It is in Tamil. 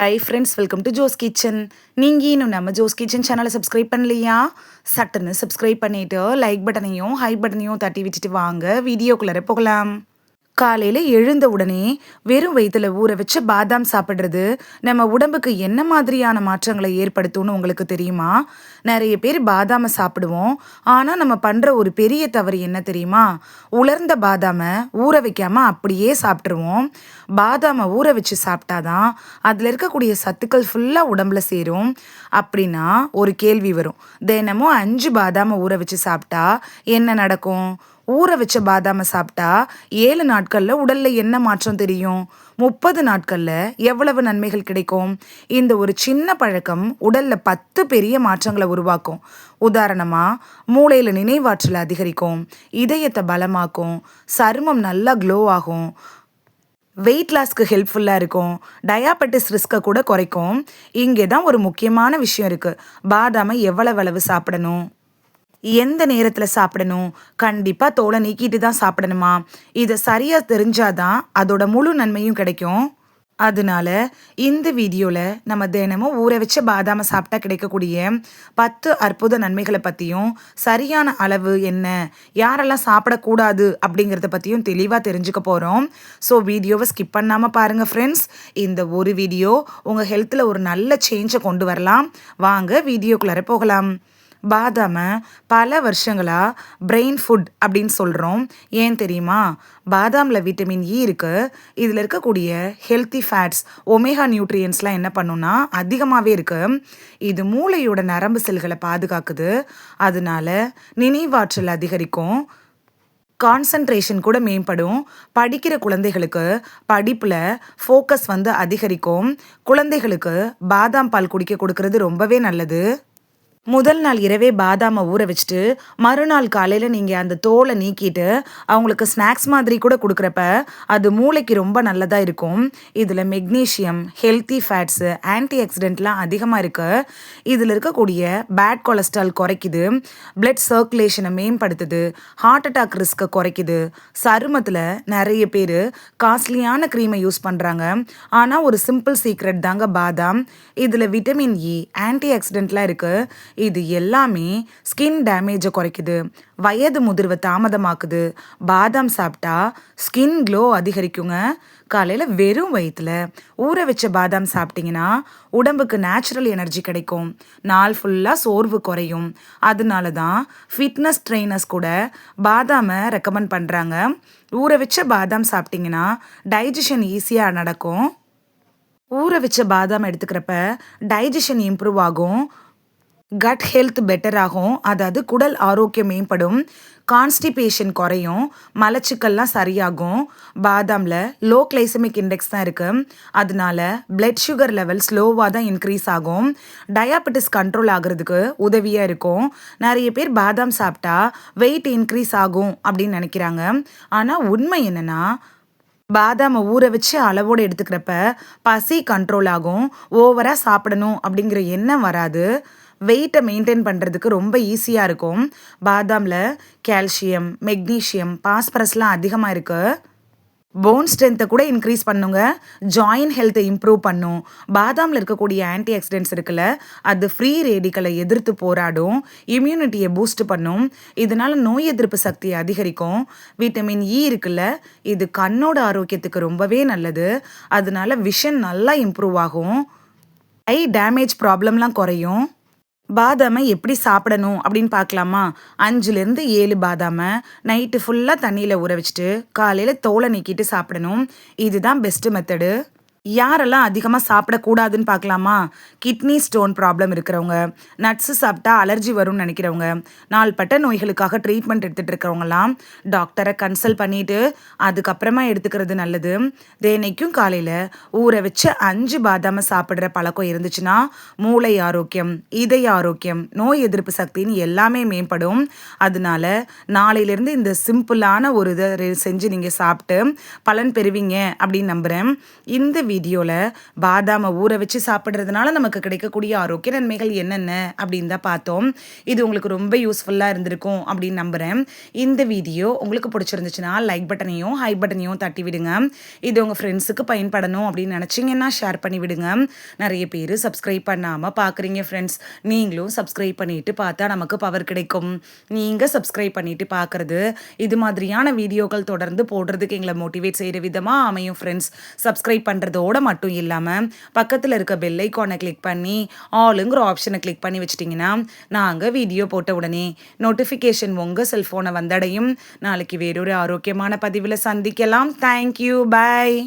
High friends, welcome to Jose kitchen. நீங்கள் இன்னும் நம்ம ஜோஸ் கிச்சன் சேனலை சப்ஸ்கிரைப் பண்ணலையா? சட்டுன்னு சப்ஸ்கிரைப் பண்ணிவிட்டு லைக் பட்டனையும் ஹை பட்டனையும் தட்டி விட்டுட்டு வாங்க வீடியோக்குள்ளே போகலாம். காலையில் எழுந்த உடனே வெறும் வயிற்றில் ஊற வச்சு பாதாம் சாப்பிட்றது நம்ம உடம்புக்கு என்ன மாதிரியான மாற்றங்களை ஏற்படுத்தும்னு உங்களுக்கு தெரியுமா? நிறைய பேர் பாதாமை சாப்பிடுவோம். ஆனால் நம்ம பண்ணுற ஒரு பெரிய தவறு என்ன தெரியுமா? உலர்ந்த பாதாமை ஊற வைக்காமல் அப்படியே சாப்பிட்ருவோம். பாதாமை ஊற வச்சு சாப்பிட்டாதான் அதில் இருக்கக்கூடிய சத்துக்கள் ஃபுல்லாக உடம்புல சேரும். அப்படின்னா ஒரு கேள்வி வரும், தினமும் 5 பாதாமை ஊற வச்சு சாப்பிட்டா என்ன நடக்கும்? ஊற வச்ச பாதாமை சாப்பிட்டா 7 நாட்களில் உடலில் என்ன மாற்றம் தெரியும்? 30 நாட்களில் எவ்வளவு நன்மைகள் கிடைக்கும்? இந்த ஒரு சின்ன பழக்கம் உடலில் 10 பெரிய மாற்றங்களை உருவாக்கும். உதாரணமாக, மூளையில் நினைவாற்றலை அதிகரிக்கும், இதயத்தை பலமாக்கும், சருமம் நல்லா க்ளோ ஆகும், வெயிட் லாஸ்க்கு ஹெல்ப்ஃபுல்லாக இருக்கும், டயாபெட்டிஸ் ரிஸ்க்கை கூட குறைக்கும். இங்கே தான் ஒரு முக்கியமான விஷயம் இருக்குது. பாதாமை எவ்வளவு சாப்பிடணும், எந்த நேரத்தில் சாப்பிடணும், கண்டிப்பாக தோலை நீக்கிட்டு தான் சாப்பிடணுமா? இதை சரியாக தெரிஞ்சாதான் அதோட முழு நன்மையும் கிடைக்கும். அதனால இந்த வீடியோவில் நம்ம தினமும் ஊற வச்ச பாதாமை சாப்பிட்டா கிடைக்கக்கூடிய 10 அற்புத நன்மைகளை பற்றியும், சரியான அளவு என்ன, யாரெல்லாம் சாப்பிடக்கூடாது அப்படிங்கிறத பற்றியும் தெளிவாக தெரிஞ்சுக்க போகிறோம். ஸோ வீடியோவை ஸ்கிப் பண்ணாமல் பாருங்கள் ஃப்ரெண்ட்ஸ். இந்த ஒரு வீடியோ உங்கள் ஹெல்த்தில் ஒரு நல்ல சேஞ்சை கொண்டு வரலாம். வாங்க வீடியோக்குள்ளார போகலாம். பாதாமை பல வருஷங்களாக பிரெயின் ஃபுட் அப்படின்னு சொல்கிறோம். ஏன் தெரியுமா? பாதாமில் விட்டமின் இ இருக்குது. இதில் இருக்கக்கூடிய ஹெல்த்தி ஃபேட்ஸ், ஒமேகா நியூட்ரியன்ஸ்லாம் என்ன பண்ணுன்னா அதிகமாகவே இருக்குது. இது மூளையோட நரம்பு செல்களை பாதுகாக்குது. அதனால நினைவாற்றல் அதிகரிக்கும், கான்சன்ட்ரேஷன் கூட மேம்படும். படிக்கிற குழந்தைகளுக்கு படிப்பில் ஃபோக்கஸ் அதிகரிக்கும். குழந்தைகளுக்கு பாதாம் பால் கொடுக்கறது ரொம்பவே நல்லது. முதல் நாள் இரவே பாதாமை ஊற வச்சுட்டு மறுநாள் காலையில் நீங்கள் அந்த தோலை நீக்கிட்டு அவங்களுக்கு ஸ்நாக்ஸ் மாதிரி கூட கொடுக்குறப்ப அது மூளைக்கு ரொம்ப நல்லதாக இருக்கும். இதில் மெக்னீஷியம், ஹெல்த்தி ஃபேட்ஸு, ஆன்டி ஆக்சிடென்ட்லாம் அதிகமாக இருக்குது. இதில் இருக்கக்கூடிய பேட் கொலஸ்ட்ரால் குறைக்குது, பிளட் சர்க்குலேஷனை மேம்படுத்துது, ஹார்ட் அட்டாக் ரிஸ்க்கை குறைக்குது. சருமத்தில் நிறைய பேர் காஸ்ட்லியான க்ரீமை யூஸ் பண்ணுறாங்க. ஆனால் ஒரு சிம்பிள் சீக்ரெட் தாங்க பாதாம். இதில் விட்டமின் இ, ஆன்டி ஆக்சிடென்ட்லாம் இருக்குது. இது எல்லாமே ஸ்கின் டேமேஜை குறைக்குது, வயது முதிர்வை தாமதமாக்குது. பாதாம் சாப்பிட்டா ஸ்கின் க்ளோ அதிகரிக்குங்க. காலையில் வெறும் வயிற்றில் ஊற வச்ச பாதாம் சாப்பிட்டிங்கன்னா உடம்புக்கு நேச்சுரல் எனர்ஜி கிடைக்கும், நாள் ஃபுல்லாக சோர்வு குறையும். அதனால தான் ஃபிட்னஸ் ட்ரெயினர்ஸ் கூட பாதாமை ரெக்கமெண்ட் பண்ணுறாங்க. ஊற வச்ச பாதாம் சாப்பிட்டிங்கன்னா டைஜஷன் ஈஸியாக நடக்கும். ஊற வச்ச பாதாம் எடுத்துக்கிறப்ப டைஜஷன் இம்ப்ரூவ் ஆகும், கட் ஹெல்த் பெட்டர் ஆகும், அதாவது குடல் ஆரோக்கியம் மேம்படும், கான்ஸ்டிபேஷன் குறையும், மலச்சிக்கல்லாம் சரியாகும். பாதாமில் லோ கிளைசமிக் இண்டெக்ஸ் தான் இருக்குது. அதனால பிளட் சுகர் லெவல் ஸ்லோவாக தான் இன்க்ரீஸ் ஆகும். டயாபெட்டிஸ் கண்ட்ரோல் ஆகிறதுக்கு உதவியாக இருக்கும். நிறைய பேர் பாதாம் சாப்பிட்டா வெயிட் இன்க்ரீஸ் ஆகும் அப்படின்னு நினைக்கிறாங்க. ஆனால் உண்மை என்னென்னா, பாதாமை ஊற வச்சு அளவோடு எடுத்துக்கிறப்ப பசி கண்ட்ரோல் ஆகும், ஓவராக சாப்பிடணும் அப்படிங்கிற எண்ணம் வராது, வெயிட்டை மெயின்டைன் பண்ணுறதுக்கு ரொம்ப ஈஸியாக இருக்கும். பாதாமில் கால்சியம், மெக்னீஷியம், பாஸ்பரஸ்லாம் அதிகமாக இருக்குது. போன் ஸ்ட்ரென்த்தை கூட இன்க்ரீஸ் பண்ணுங்க, ஜாயின் ஹெல்த்தை இம்ப்ரூவ் பண்ணும். பாதாமில் இருக்கக்கூடிய ஆன்டி ஆக்சிடென்ட்ஸ் இருக்குல்ல, அது ஃப்ரீ ரேடிக்கலை எதிர்த்து போராடும், இம்யூனிட்டியை பூஸ்ட் பண்ணும். இதனால் நோய் எதிர்ப்பு சக்தியை அதிகரிக்கும். விட்டமின் இ இருக்குல்ல, இது கண்ணோட ஆரோக்கியத்துக்கு ரொம்பவே நல்லது. அதனால விஷன் நல்லா இம்ப்ரூவ் ஆகும், ஐ டேமேஜ் ப்ராப்ளம்லாம் குறையும். பாதாமை எப்படி சாப்பிடணும் அப்படின்னு பார்க்கலாமா? 5லேருந்து 7 பாதாமை நைட்டு ஃபுல்லாக தண்ணியில் ஊற வச்சுட்டு காலையில் தோலை நீக்கிட்டு சாப்பிடணும். இதுதான் பெஸ்ட்டு மெத்தடு. யாரெல்லாம் அதிகமாக சாப்பிடக்கூடாதுன்னு பார்க்கலாமா? கிட்னி ஸ்டோன் ப்ராப்ளம் இருக்கிறவங்க, நட்ஸு சாப்பிட்டா அலர்ஜி வரும்னு நினைக்கிறவங்க, நாள்பட்ட நோய்களுக்காக ட்ரீட்மெண்ட் எடுத்துகிட்டு இருக்கிறவங்கலாம் டாக்டரை கன்சல்ட் பண்ணிவிட்டு அதுக்கப்புறமா எடுத்துக்கிறது நல்லது. தினைக்கும் காலையில் ஊற வச்சு 5 பாதாமை சாப்பிட்ற பழக்கம் இருந்துச்சுன்னா மூளை ஆரோக்கியம், இதய ஆரோக்கியம், நோய் எதிர்ப்பு சக்தின்னு எல்லாமே மேம்படும். அதனால நாளையிலேருந்து இந்த சிம்பிளான ஒரு இதை செஞ்சு நீங்கள் சாப்பிட்டு பலன் பெறுவீங்க அப்படின்னு நம்புகிறேன். இந்த வீடியோவில் பாதாமை ஊற வச்சு சாப்பிட்றதுனால நமக்கு கிடைக்கக்கூடிய ஆரோக்கிய நன்மைகள் என்னென்ன அப்படின்னு தான் பார்த்தோம். இது உங்களுக்கு ரொம்ப யூஸ்ஃபுல்லாக இருந்திருக்கும் அப்படின்னு நம்புகிறேன். இந்த வீடியோ உங்களுக்கு பிடிச்சிருந்துச்சுன்னா லைக் பட்டனையும் ஹை பட்டனையும் தட்டி விடுங்க. இது உங்கள் ஃப்ரெண்ட்ஸுக்கு பயன்படணும் அப்படின்னு நினச்சிங்கன்னா ஷேர் பண்ணி விடுங்க. நிறைய பேர் சப்ஸ்கிரைப் பண்ணாமல் பார்க்குறீங்க ஃப்ரெண்ட்ஸ். நீங்களும் சப்ஸ்கிரைப் பண்ணிட்டு பார்த்தா நமக்கு பவர் கிடைக்கும். நீங்கள் சப்ஸ்கிரைப் பண்ணிட்டு பார்க்குறது இது மாதிரியான வீடியோக்கள் தொடர்ந்து போடுறதுக்கு எங்களை மோட்டிவேட் செய்கிற விதமாக அமையும் ஃப்ரெண்ட்ஸ். சப்ஸ்கிரைப் பண்ணுறதோடு மட்டும் இல்லாமல் பக்கத்தில் இருக்க பெல் ஐக்கானை கிளிக் பண்ணி ஆளுங்கிற ஆப்ஷனை கிளிக் பண்ணி வச்சிட்டிங்கன்னா நாங்கள் வீடியோ போட்ட உடனே நோட்டிஃபிகேஷன் உங்கள் செல்ஃபோனை வந்தடையும். நாளைக்கு வேறொரு ஆரோக்கியமான பதிவில் சந்திக்கலாம். தேங்க்யூ, பாய்.